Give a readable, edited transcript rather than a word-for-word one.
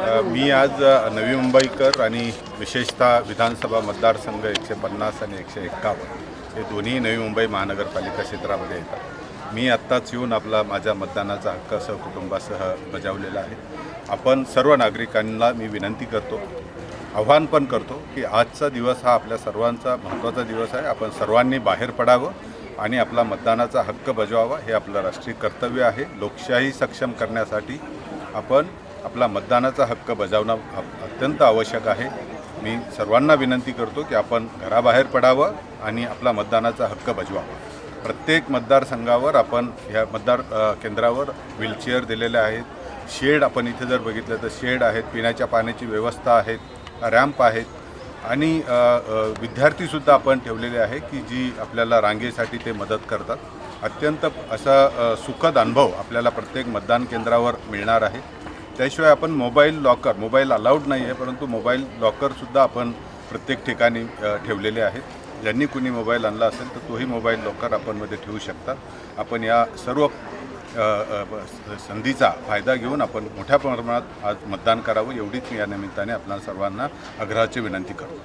मी आज नवी मुंबईकर आणि विशेषतः विधानसभा मतदारसंघ 150 आणि 151 हे दोन्ही नवी मुंबई महानगरपालिका क्षेत्रामध्ये येतात। मी आत्ताच येऊन माझ्या मतदानाचा हक्क सहकुटुंबासह बजावलेला आहे। आपण सर्व नागरिकांना मी विनंती करतो, आव्हान पण करतो की आजचा दिवस हा आपल्या सर्वांचा महत्त्वाचा दिवस आहे। आपण सर्वांनी बाहेर पडावं आणि आपला मतदानाचा हक्क बजावावा, हे आपलं राष्ट्रीय कर्तव्य आहे। लोकशाही सक्षम करण्यासाठी आपण आपला मतदानाचा हक्क बजावणं अत्यंत आवश्यक आहे। मी सर्वांना विनंती करतो की आपण घराबाहेर पडावं आणि आपला मतदानाचा हक्क बजवावा। प्रत्येक मतदारसंघावर आपण ह्या मतदार केंद्रावर व्हीलचेअर दिलेले आहेत, शेड आपण इथे जर बघितलं तर शेड आहेत, पिण्याच्या पाण्याची व्यवस्था आहेत, रॅम्प आहेत आणि विद्यार्थीसुद्धा आपण ठेवलेले आहे की जी आपल्याला रांगेसाठी ते मदत करतात। अत्यंत असा सुखद अनुभव आपल्याला प्रत्येक मतदान केंद्रावर मिळणार आहे। त्याशिवाय आपण मोबाईल अलाउड नाही आहे, परंतु मोबाईल लॉकरसुद्धा आपण प्रत्येक ठिकाणी ठेवलेले आहेत। ज्यांनी कुणी मोबाईल आणला असेल तर तोही मोबाईल लॉकर आपण मध्ये ठेवू शकता। आपण या सर्व संधीचा फायदा घेऊन आपण मोठ्या प्रमाणात आज मतदान करावं, एवढीच मी या निमित्ताने आपल्या सर्वांना आग्रहाची विनंती करतो।